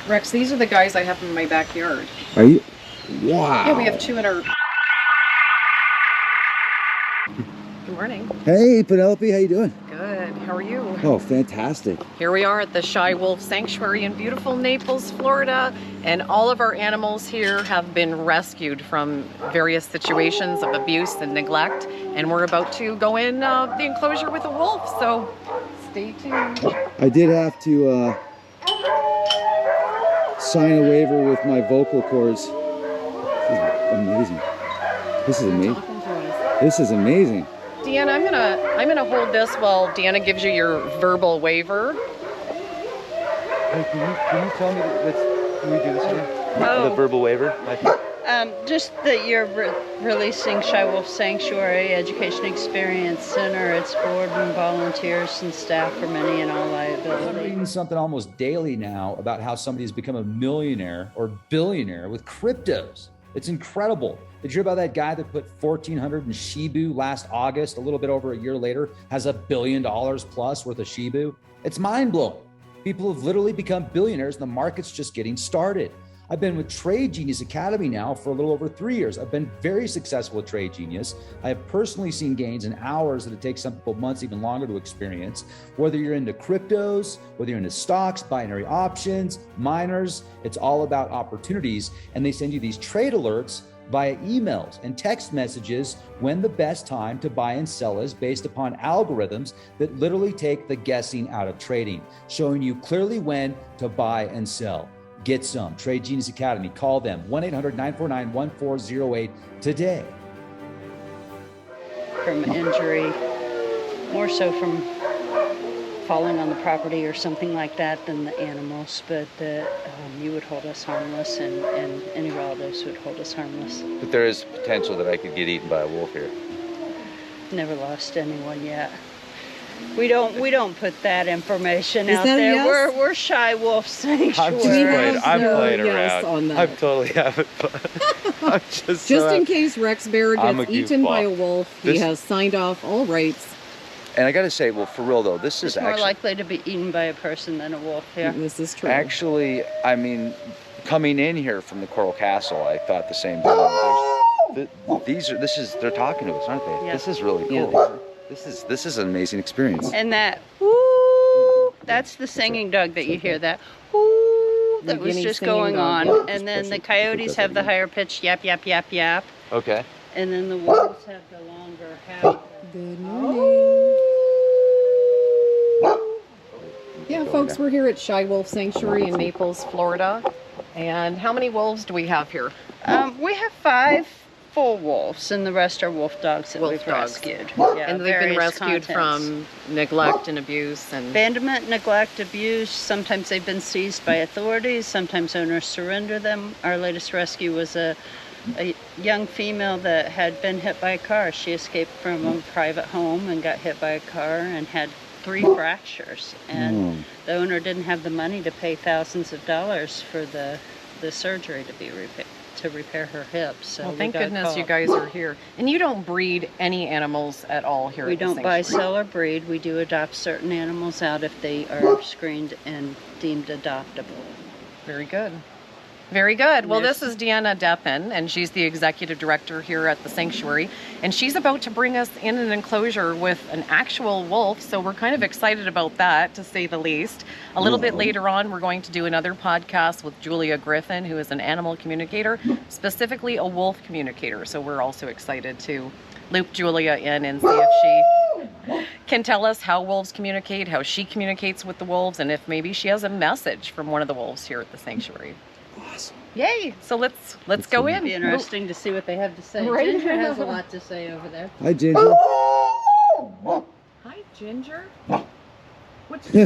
Rex, these are the guys I have in my backyard. Are you? Wow. Yeah, we have 2 in our... Good morning. Hey, Penelope, how you doing? Good. How are you? Oh, fantastic. Here we are at the Shy Wolf Sanctuary in beautiful Naples, Florida, and all of our animals here have been rescued from various situations of abuse and neglect, and we're about to go in the enclosure with a wolf, so stay tuned. I did have to sign a waiver with my vocal cords. This is amazing. This is amazing. This is amazing. Deanna, I'm gonna hold this while Deanna gives you your verbal waiver. Hey, can you tell me can we do this again? Oh. The verbal waiver? Just that you're releasing Shy Wolf Sanctuary Education Experience Center. It's board and volunteers and staff from any and all I'm liability. reading something almost daily now about how somebody has become a millionaire or billionaire with cryptos. It's incredible. Did you hear about that guy that put 1,400 in Shibu last August, a little bit over a year later, has $1 billion plus worth of Shibu? It's mind-blowing. People have literally become billionaires and the market's just getting started. I've been with Trade Genius Academy now for a little over 3 years. I've been very successful with Trade Genius. I have personally seen gains in hours that it takes some people months, even longer to experience. Whether you're into cryptos, whether you're into stocks, binary options, miners, it's all about opportunities. And they send you these trade alerts via emails and text messages when the best time to buy and sell is, based upon algorithms that literally take the guessing out of trading, showing you clearly when to buy and sell. Get some. Trade Genius Academy. Call them 1-800-949-1408 today. From injury, more so from falling on the property or something like that than the animals, but you would hold us harmless, and any relatives would hold us harmless. But there is potential that I could get eaten by a wolf here. Never lost anyone yet. We don't put that information out that a there. yes? We're Shy Wolf Sanctuary. I'm playing yes around. on that. I'm totally having fun. I'm just in case Rex Bear I'm gets a eaten by a goofball. wolf, he This- has signed off all rights. And I got to say, well, for real though, this is It's more actually likely to be eaten by a person than a wolf here. This is true. actually, I mean, coming in here from the Coral Castle, I thought the same thing. They're talking to us, aren't they? Yeah. This is really cool. Yeah. This is an amazing experience. And that woo, that's the singing dog that you hear, that woo, that was Guinea just singing going dog. on. And then the coyotes have the higher pitched yap, yap, yap, yap. Okay. And then the wolves have the longer howl. Good morning. Yeah, folks, we're here at Shy Wolf Sanctuary in Naples, Florida. And how many wolves do we have here? We have 5 full wolves, and the rest are wolf dogs that Wolf we've dogs. rescued. Yeah, And they've been various rescued contents. from neglect and abuse and... Abandonment, neglect, abuse. Sometimes they've been seized by authorities. Sometimes owners surrender them. Our latest rescue was a young female that had been hit by a car. She escaped from a private home and got hit by a car and had 3 fractures. And the owner didn't have the money to pay thousands of dollars for the surgery to repair her hip. So Well, we thank got goodness you called. guys are here. And you don't breed any animals at all here We at the don't buy, sanctuary. sell, or breed. We do adopt certain animals out if they are screened and deemed adoptable. Very good. Very good. Well, Yes. this is Deanna Deppen, and she's the executive director here at the sanctuary. And she's about to bring us in an enclosure with an actual wolf. So we're kind of excited about that, to say the least. A little bit later on, we're going to do another podcast with Julia Griffin, who is an animal communicator, specifically a wolf communicator. So we're also excited to loop Julia in and see if she can tell us how wolves communicate, how she communicates with the wolves, and if maybe she has a message from one of the wolves here at the sanctuary. Awesome. Yay! So let's go It'd be in. interesting to see what they have to say. Right. Ginger has a lot to say over there. Hi, Ginger. Hi, Ginger. What's she's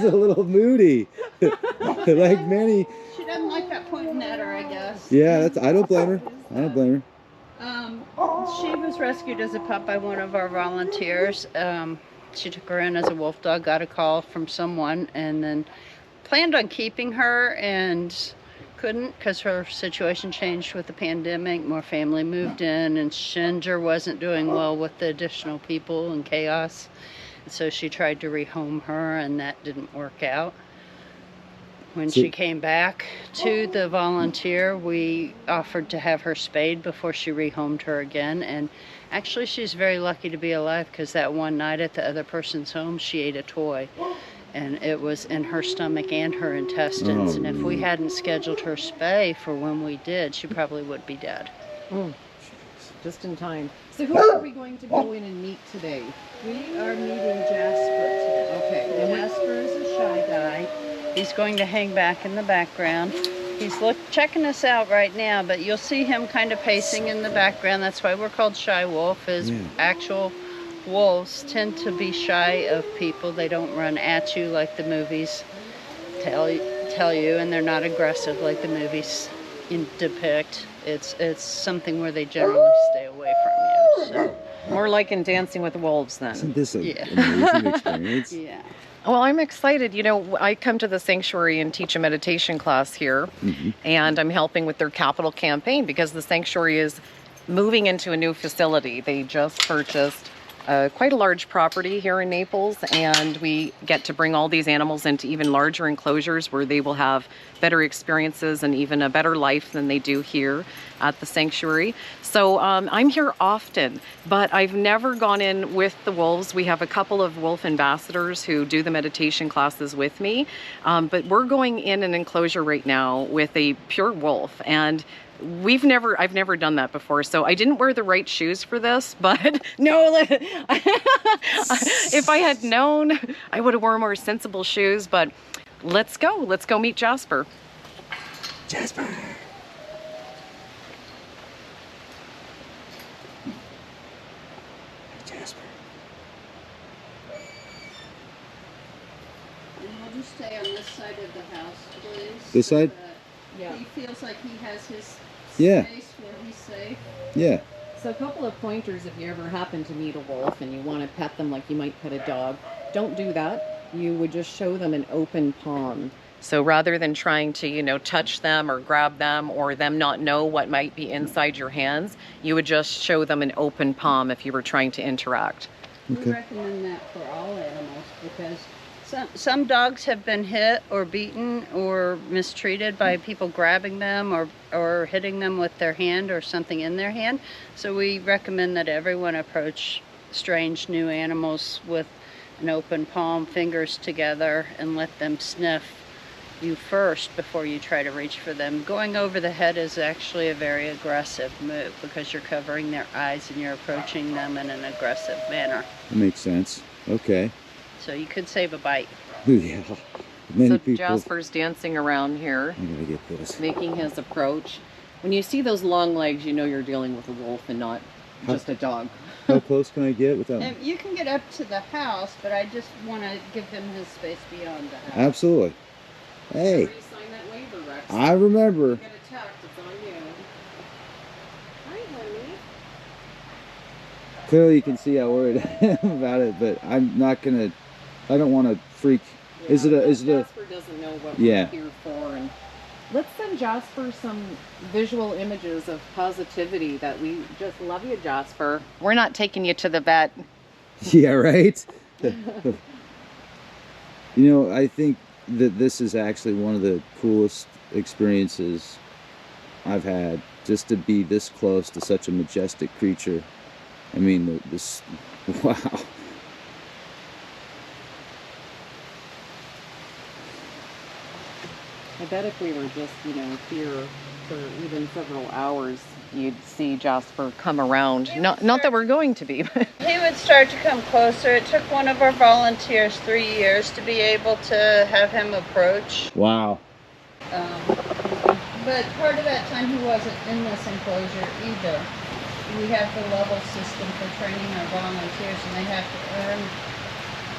a little moody. Like many. She doesn't like that pointing at her, I guess. Yeah, I don't blame her. I don't blame her. She was rescued as a pup by one of our volunteers. She took her in as a wolf dog, got a call from someone, and then planned on keeping her, and couldn't because her situation changed with the pandemic. More family moved in, and Ginger wasn't doing well with the additional people and chaos. And so she tried to rehome her, and that didn't work out. When she came back to the volunteer, we offered to have her spayed before she rehomed her again. And actually, she's very lucky to be alive because that one night at the other person's home, she ate a toy. And it was in her stomach and her intestines. And if we hadn't scheduled her spay for when we did, she probably would be dead. Just in time. So who are we going to go in and meet today? We are meeting Jasper today. Okay. And Jasper is a shy guy. He's going to hang back in the background. He's checking us out right now, but you'll see him kind of pacing in the background. That's why we're called Shy Wolf. Actual wolves tend to be shy of people. They don't run at you like the movies tell you, and they're not aggressive like the movies depict. It's something where they generally stay away from you. So. More like in Dancing with the Wolves then. Isn't this an amazing experience? Yeah. Well, I'm excited. You know, I come to the sanctuary and teach a meditation class here, and I'm helping with their capital campaign because the sanctuary is moving into a new facility. They just purchased quite a large property here in Naples, and we get to bring all these animals into even larger enclosures where they will have better experiences and even a better life than they do here at the sanctuary. So I'm here often, but I've never gone in with the wolves. We have a couple of wolf ambassadors who do the meditation classes with me, but we're going in an enclosure right now with a pure wolf, and I've never done that before, so I didn't wear the right shoes for this, but no, if I had known, I would have worn more sensible shoes, but let's go meet Jasper. Jasper. Jasper. And we'll just stay on this side of the house, please. This side? Yeah. He feels like he has his Yeah. space where he's safe. Yeah. So a couple of pointers if you ever happen to meet a wolf and you want to pet them like you might pet a dog, don't do that. You would just show them an open palm. So rather than trying to, you know, touch them or grab them or them not know what might be inside your hands, you would just show them an open palm if you were trying to interact. We recommend that for all animals because some dogs have been hit or beaten or mistreated by people grabbing them or hitting them with their hand or something in their hand. So we recommend that everyone approach strange new animals with an open palm, fingers together, and let them sniff you first before you try to reach for them. Going over the head is actually a very aggressive move because you're covering their eyes and you're approaching them in an aggressive manner. That makes sense. Okay. So you could save a bite. Yeah. Many So people. Jasper's dancing around here, I'm gonna get this. making his approach. When you see those long legs, you know you're dealing with a wolf and not just a dog. How close can I get without? You can get up to the house, but I just want to give him his space beyond the house. Absolutely. Hey, Somebody sign that waiver, Rex. I remember. Get attacked, it's on you. Hi, honey. Clearly, you can see how worried I am about it, but I'm not gonna. I don't want to freak. Yeah, Is it a? Jasper doesn't know what Yeah. we're here for, and let's send Jasper some visual images of positivity that we just love you, Jasper. We're not taking you to the vet. Yeah, right. You know, I think that this is actually one of the coolest experiences I've had, just to be this close to such a majestic creature. I mean, this, wow. I bet if we were just, you know, here for even several hours, you'd see Jasper come around. Not that we're going to be, but He would start to come closer. It took one of our volunteers 3 years to be able to have him approach. Wow. But part of that time he wasn't in this enclosure either. We have the level system for training our volunteers, and they have to earn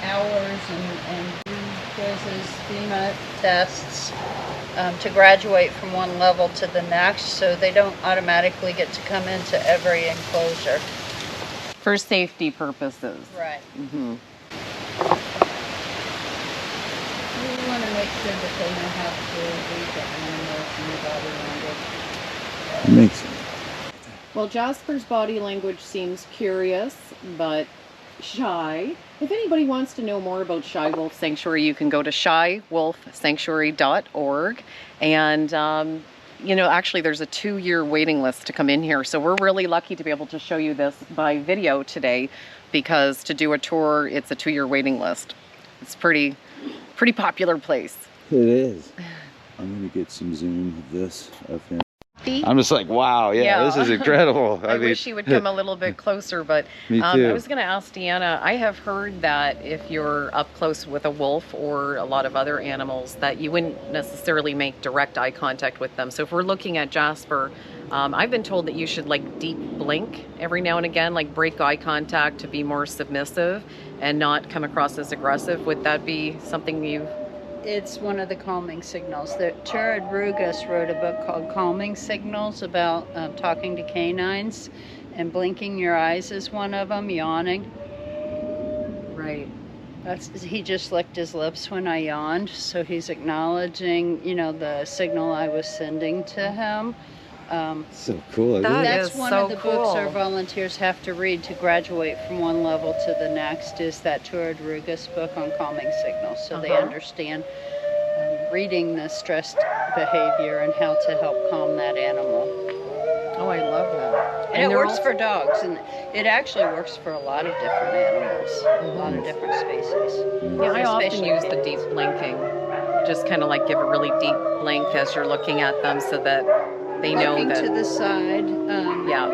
hours and do quizzes, FEMA tests to graduate from one level to the next, so they don't automatically get to come into every enclosure. for safety purposes. Right. Mm-hmm. We we want to make sure that they know how to read the animals and the body language. Makes sense. Well, Jasper's body language seems curious, but shy. If anybody wants to know more about Shy Wolf Sanctuary, you can go to shywolfsanctuary.org. And, you know, actually there's a 2-year waiting list to come in here. So we're really lucky to be able to show you this by video today, because to do a tour, it's a 2-year waiting list. It's pretty popular place. It is. I'm gonna get some zoom of this up here. I'm just like, wow, yeah. This is incredible. I wish he would come a little bit closer, but Me too. I was going to ask Deanna, I have heard that if you're up close with a wolf or a lot of other animals, that you wouldn't necessarily make direct eye contact with them. So if we're looking at Jasper, I've been told that you should like deep blink every now and again, like break eye contact to be more submissive and not come across as aggressive. Would that be something you've... It's one of the calming signals. Jared Rugas wrote a book called Calming Signals about talking to canines, and blinking your eyes is one of them, yawning. Right. He just licked his lips when I yawned, so he's acknowledging, you know, the signal I was sending to him. So cool. That's is one so of the cool. books our volunteers have to read to graduate from one level to the next, is that Jared Rugas book on calming signals, so they understand reading the stressed behavior and how to help calm that animal. Oh, I love that. And it they're works for dogs, and it actually works for a lot of different animals, a lot of different species. Yeah, I often Especially use the kids. deep blinking. Just kind of like give a really deep blink as you're looking at them so that they know Looking that... to the side, Yeah.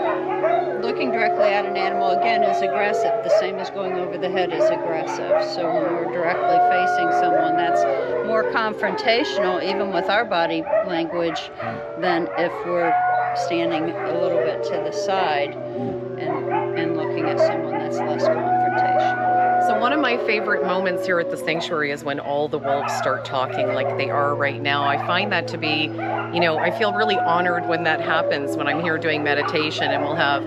looking directly at an animal, again, is aggressive. The same as going over the head is aggressive. So when we're directly facing someone, that's more confrontational, even with our body language, than if we're standing a little bit to the side and looking at someone that's less confrontational. So one of my favorite moments here at the sanctuary is when all the wolves start talking like they are right now. I find that to be, you know, I feel really honored when that happens, when I'm here doing meditation and we'll have,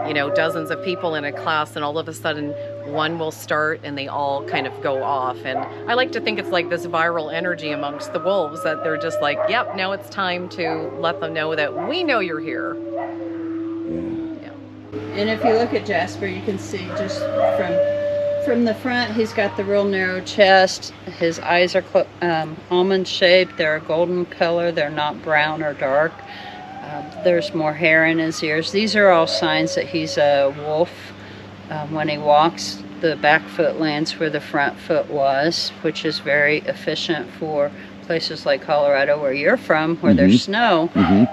you know, dozens of people in a class, and all of a sudden one will start and they all kind of go off. And I like to think it's like this viral energy amongst the wolves, that they're just like, yep, now it's time to let them know that we know you're here. Yeah. And if you look at Jasper, you can see just from the front, he's got the real narrow chest. His eyes are almond shaped. They're a golden color. They're not brown or dark. There's more hair in his ears. These are all signs that he's a wolf. When he walks, the back foot lands where the front foot was, which is very efficient for places like Colorado, where you're from, where there's snow.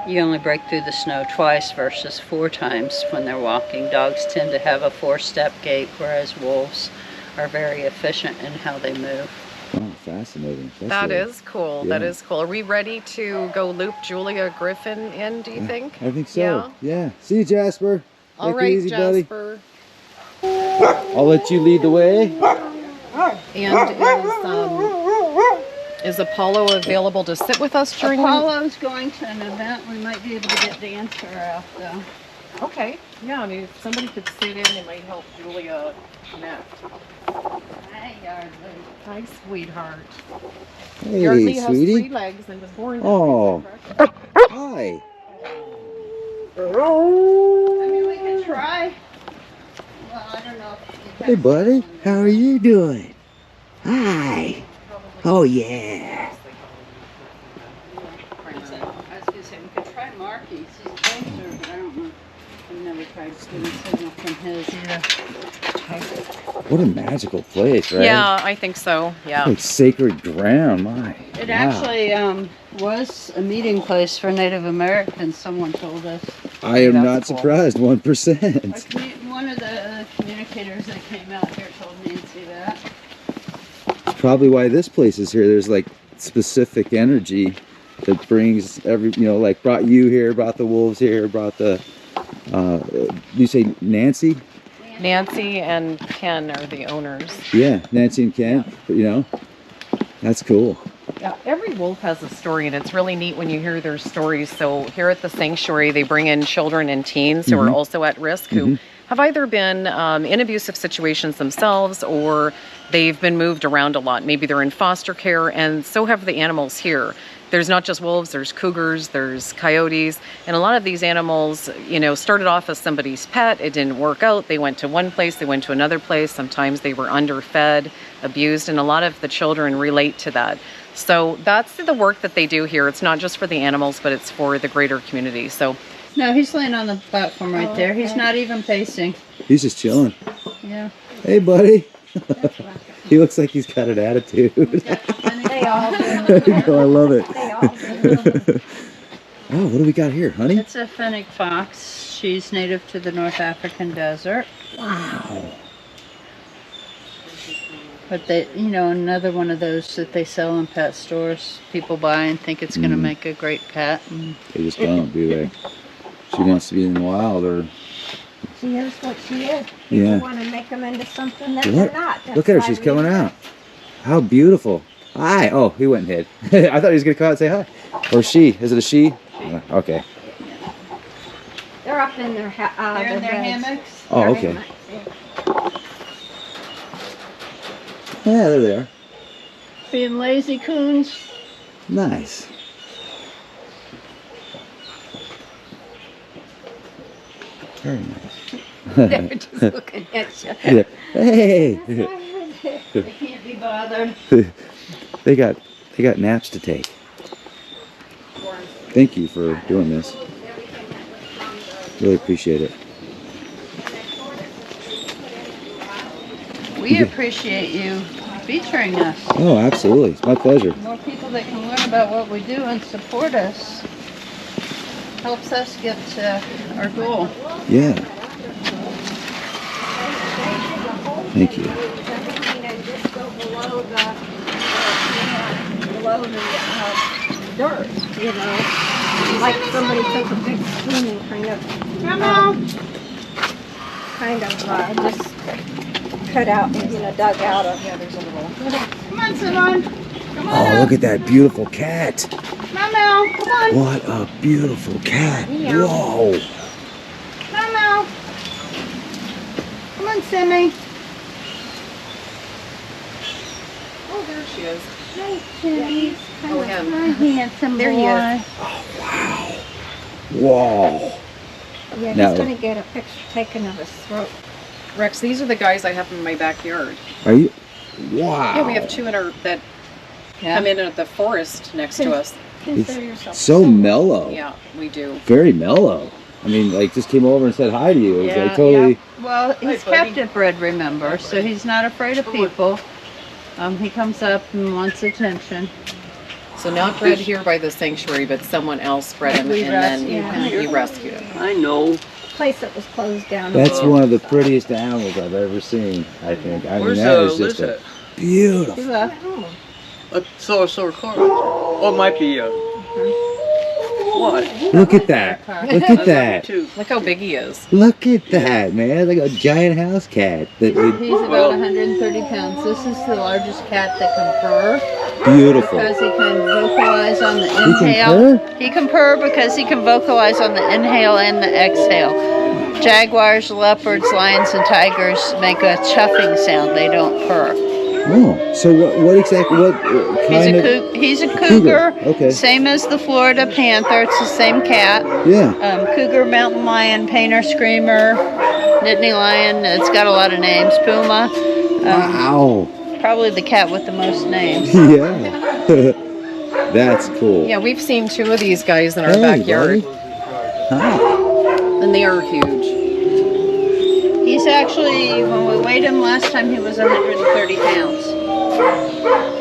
You only break through the snow twice versus 4 times when they're walking. Dogs tend to have a 4-step gait, whereas wolves are very efficient in how they move. Oh, fascinating. That is cool. Yeah. That is cool. Are we ready to go loop Julia Griffin in, do you think? I think so. Yeah. See you, Jasper. All Take it right, easy, buddy. Jasper. I'll let you lead the way. And is Apollo available to sit with us during... Apollo's going to an event. We might be able to get Dancer out, though. Okay. Yeah, I mean, if somebody could sit in, it might help Julia connect. Hi, Yardley. Hi, sweetheart. Hey, Yardley has 3 sweetie. legs and was born that Oh. way, is that correct? Hi. I mean, we can try. Well, I don't know. If Hey, buddy. How are you doing? Hi. Oh, yeah. I was going to say, we could try Marky's. He's closer, but I don't know. I've never tried getting signal from his. What a magical place, right? Yeah, I think so. Yeah. Like sacred ground, my. It wow. actually was a meeting place for Native Americans, someone told us. I am That's not cool. surprised, 1%. One of the communicators that came out here told Nancy that. It's probably why this place is here. There's like specific energy that brings like brought you here, brought the wolves here, brought the, you say Nancy? Nancy and Ken are the owners. Yeah, Nancy and Ken, that's cool. Yeah, every wolf has a story, and it's really neat when you hear their stories. So here at the sanctuary, they bring in children and teens who are also at risk, who have either been in abusive situations themselves, or they've been moved around a lot. Maybe they're in foster care, and so have the animals here. There's not just wolves, there's cougars, there's coyotes, and a lot of these animals, you know, started off as somebody's pet. It didn't work out. They went to one place, they went to another place. Sometimes they were underfed, abused, and a lot of the children relate to that. So that's the work that they do here. It's not just for the animals, but it's for the greater community. So No, he's laying on the platform right there. He's not even pacing. He's just chilling. Yeah. Hey, buddy. He looks like he's got an attitude. They all do. I love it. They all do. Oh, what do we got here, honey? It's a fennec fox. She's native to the North African desert. Wow. But they, you know, another one of those that they sell in pet stores. People buy and think it's going to make a great pet. And They just don't, do they? She wants to be in the wild, or She is what she is. People Yeah. want to make them into something that What? they're not. That's Look at her, why she's we coming do it. out. How beautiful. Hi. Oh, he went and hid. I thought he was going to come out and say hi. Or she. Is it a she? Okay. They're up in their they're in their beds. hammocks. Oh, Their okay. hammocks, yeah. Yeah, there they are. Being lazy coons. Nice. Very nice. They're just looking at you. Yeah. Hey. They can't be bothered. They got naps to take. Thank you for doing this. Really appreciate it. We appreciate you featuring us. Oh, absolutely. It's my pleasure. More people that can learn about what we do and support us helps us get to our goal. Yeah. Thank you. Just go below the dirt, you know. Like somebody took a big spoon and just cut out, you know, dug out of. yeah, there's a little. Come on, Simon. Come on Oh, out. look at that beautiful cat. Come on, come on. What a beautiful cat. Meow. Whoa. Come on. Come on, Simmy. Oh, there she is. Hi, Simmy. Oh, him. Hi, handsome There boy. he is. Wow. Whoa. Yeah, No. he's gonna get a picture taken of his throat. Rex, these are the guys I have in my backyard. Are you? Wow. Yeah, we have two in our that come in at the forest next to us. Consider yourself. So mellow. Yeah, we do. Very mellow. I mean, like, just came over and said hi to you. It was like totally. Well, he's Hi, buddy. captive bred, remember, so he's not afraid of people. He comes up and wants attention. So not bred here by the sanctuary, but someone else bred him, We and then rescued we rescued him. I know. Place that was closed down. That's one of the prettiest animals I've ever seen, I think. I mean, Where's that is just Liz a beautiful. He left. So car. Oh, it might be what? Look at that. Look at that. Too. Look how big he is. Look at that, man. Like a giant house cat. He's about 130 pounds. This is the largest cat that can purr Beautiful. because he can vocalize on the He can inhale. purr? He can purr because he can vocalize on the inhale and the exhale. Jaguars, leopards, lions, and tigers make a chuffing sound. They don't purr. Oh, so what exactly? What kind of? He's a cougar. Okay. Same as the Florida panther. It's the same cat. Yeah. Cougar, mountain lion, painter, screamer, Nittany lion. It's got a lot of names. Puma. Wow. Probably the cat with the most names. Yeah. That's cool. Yeah, we've seen two of these guys in our Hey, backyard, buddy. Hi. and they are huge. He's actually, when we weighed him last time, he was 130 pounds.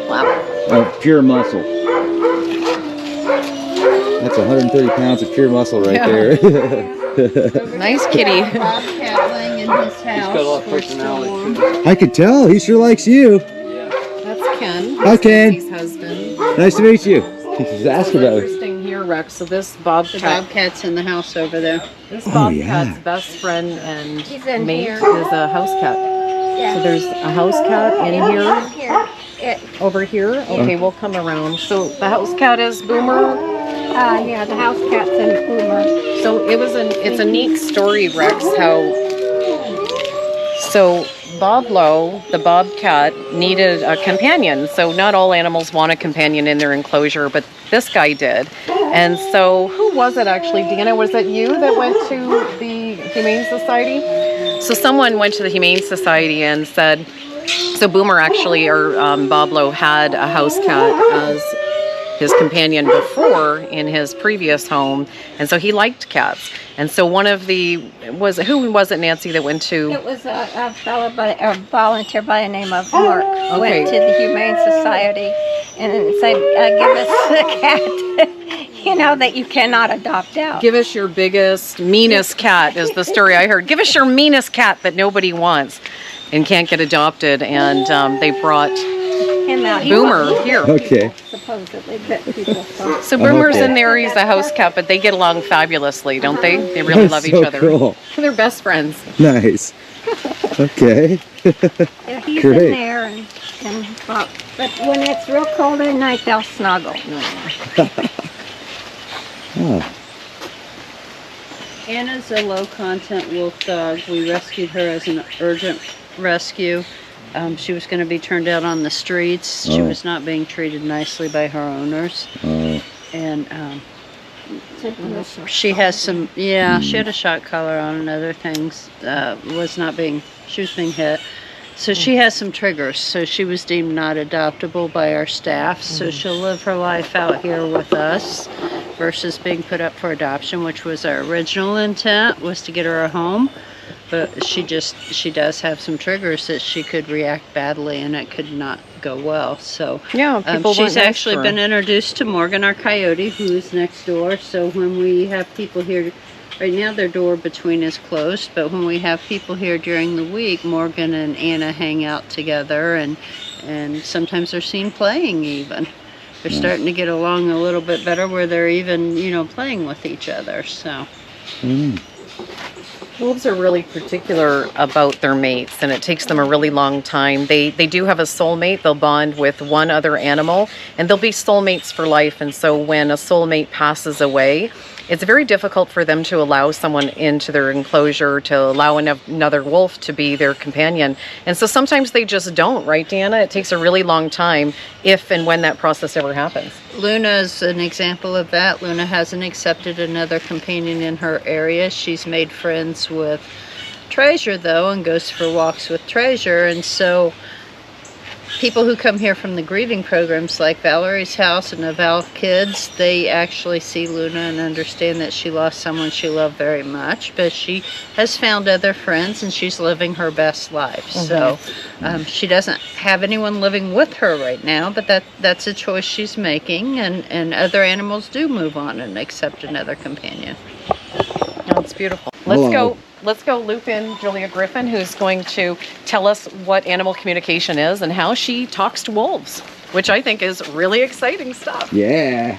Wow. Of pure muscle. That's 130 pounds of pure muscle right Yeah. there. Nice kitty. Bobcat laying in his house. He's got a lot of We're still personality warm. too. I could tell. He sure likes you. That's Ken. Hi, Ken. His husband. Nice to meet you. Just ask about it. Interesting here, Rex. So this The bobcat, bobcat's in the house over there. this Oh, bobcat's yeah. best friend and He's in mate here. is a house cat. Yeah. So there's a house cat in here, Here. over here. Okay, we'll come around. So the house cat is Boomer. Yeah, the house cat's in Boomer. So it's a neat story, Rex, how So Boblo, the bobcat, needed a companion. So not all animals want a companion in their enclosure, but this guy did. And so who was it actually, Deanna? Was it you that went to the Humane Society? So someone went to the Humane Society and said, so Boomer actually, or Boblo, had a house cat as his companion before in his previous home, and so he liked cats. And so one of the, who was it, Nancy, that went to? It was a fellow, a volunteer by the name of Mark. Okay. Went to the Humane Society and said, give us a cat, you know, that you cannot adopt out. Give us your biggest, meanest cat is the story I heard. Give us your meanest cat that nobody wants and can't get adopted. And they brought Him out. He Boomer was- here. Okay. Supposedly bit people. So Boomer's Okay. in there, he's a house cat, but they get along fabulously, don't they? They really That's love so each other. cool. They're best friends. Nice. Okay. Yeah, he's Great. in there, but when it's real cold at night, they'll snuggle. Oh, Anna's a low-content wolf dog. We rescued her as an urgent rescue. She was going to be turned out on the streets. She Oh. was not being treated nicely by her owners. oh, And she has some, she had a shock collar on and other things. She was being hit. So she has some triggers. So she was deemed not adoptable by our staff. So she'll live her life out here with us versus being put up for adoption, which was our original intent, was to get her a home. But she does have some triggers that she could react badly and it could not go well. So Yeah, people she's weren't nice actually to her. been introduced to Morgan, our coyote, who's next door. So when we have people here, right now their door between is closed, but when we have people here during the week, Morgan and Anna hang out together, and sometimes they're seen playing even. They're starting to get along a little bit better where they're even, playing with each other. So. Wolves are really particular about their mates, and it takes them a really long time. They do have a soulmate. They'll bond with one other animal, and they'll be soulmates for life. And so when a soulmate passes away, it's very difficult for them to allow someone into their enclosure, to allow another wolf to be their companion. And so sometimes they just don't, right, Deanna? It takes a really long time if and when that process ever happens. Luna is an example of that. Luna hasn't accepted another companion in her area. She's made friends with Treasure, though, and goes for walks with Treasure. And so people who come here from the grieving programs like Valerie's House and the Val Kids, they actually see Luna and understand that she lost someone she loved very much, but she has found other friends and she's living her best life. So she doesn't have anyone living with her right now, but that's a choice she's making, and other animals do move on and accept another companion. That's beautiful. Let's go loop in Julia Griffin, who's going to tell us what animal communication is and how she talks to wolves, which I think is really exciting stuff. yeah.